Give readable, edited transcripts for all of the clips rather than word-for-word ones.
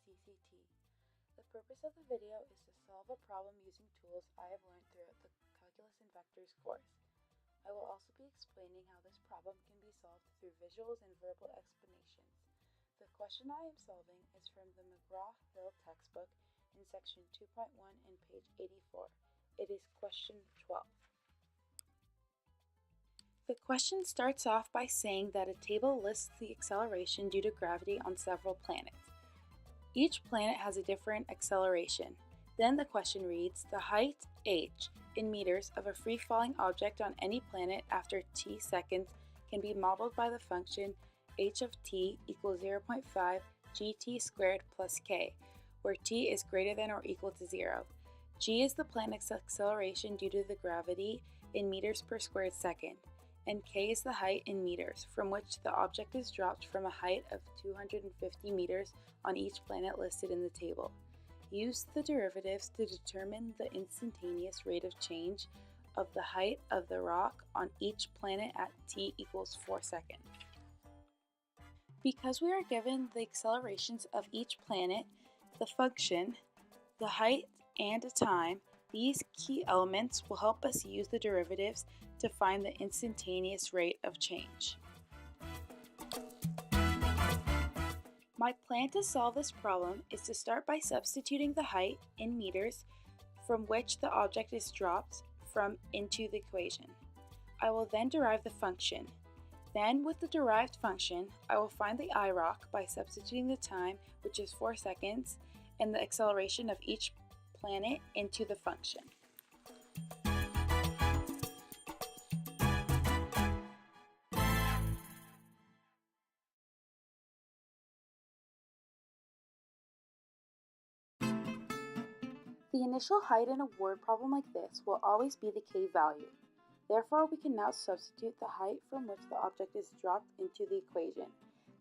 CCT. The purpose of the video is to solve a problem using tools I have learned throughout the Calculus and Vectors course. I will also be explaining how this problem can be solved through visuals and verbal explanations. The question I am solving is from the McGraw-Hill textbook in section 2.1 and page 84. It is question 12. The question starts off by saying that a table lists the acceleration due to gravity on several planets. Each planet has a different acceleration. Then the question reads, the height, h, in meters of a free-falling object on any planet after t seconds can be modeled by the function h of t equals 0.5 gt squared plus k, where t is greater than or equal to 0. G is the planet's acceleration due to the gravity in meters per squared second, and k is the height in meters from which the object is dropped from a height of 250 meters on each planet listed in the table. Use the derivatives to determine the instantaneous rate of change of the height of the rock on each planet at t equals 4 seconds. Because we are given the accelerations of each planet, the function, the height, and a time, these key elements will help us use the derivatives to find the instantaneous rate of change. My plan to solve this problem is to start by substituting the height in meters from which the object is dropped from into the equation. I will then derive the function. Then, with the derived function, I will find the IROC by substituting the time, which is 4 seconds, and the acceleration of each planet into the function. The initial height in a word problem like this will always be the k value. Therefore, we can now substitute the height from which the object is dropped into the equation.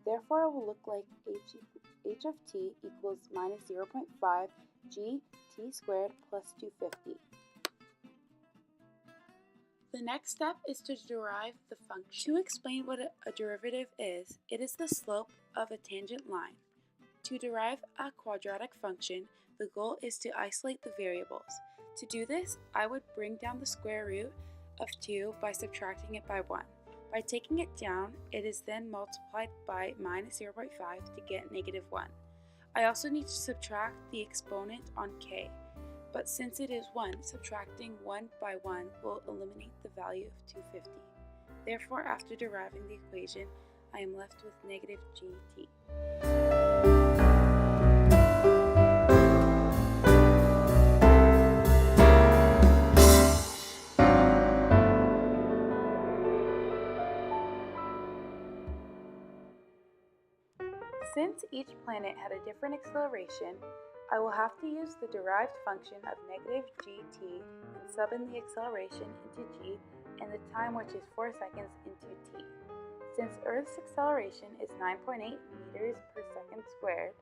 Therefore, it will look like h of t equals minus 0.5 g t squared plus 250. The next step is to derive the function. To explain what a derivative is, it is the slope of a tangent line. To derive a quadratic function, the goal is to isolate the variables. To do this, I would bring down the square root of 2 by subtracting it by 1. By taking it down, it is then multiplied by minus 0.5 to get negative 1. I also need to subtract the exponent on k, but since it is 1, subtracting 1 by 1 will eliminate the value of 250. Therefore, after deriving the equation, I am left with negative gt. Since each planet had a different acceleration, I will have to use the derived function of negative gt and sub in the acceleration into g and the time, which is 4 seconds, into t. Since Earth's acceleration is 9.8 meters per second squared,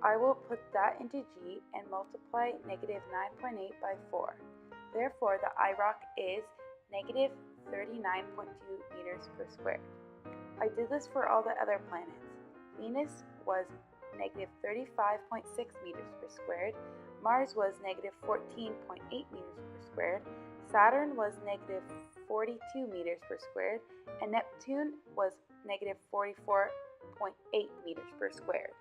I will put that into g and multiply negative 9.8 by 4. Therefore, the IROC is negative 39.2 meters per squared. I did this for all the other planets. Venus was negative 35.6 meters per squared, Mars was negative 14.8 meters per squared, Saturn was negative 42 meters per squared, and Neptune was negative 44.8 meters per squared.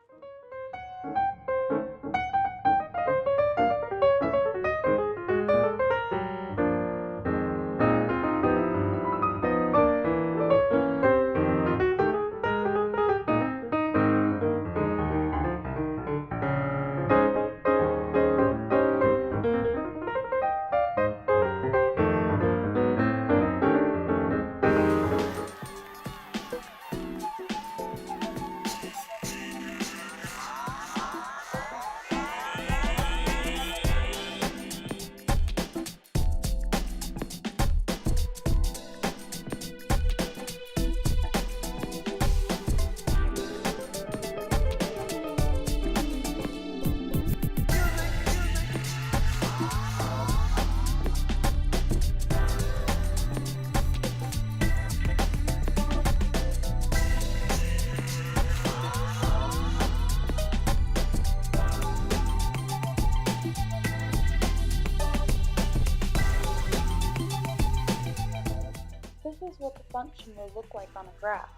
is what the function will look like on a graph.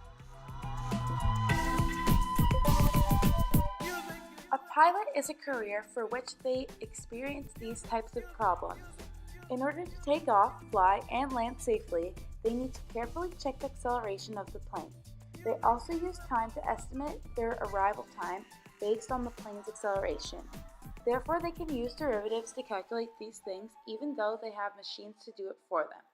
A pilot is a career for which they experience these types of problems. In order to take off, fly, and land safely, they need to carefully check the acceleration of the plane. They also use time to estimate their arrival time based on the plane's acceleration. Therefore, they can use derivatives to calculate these things even though they have machines to do it for them.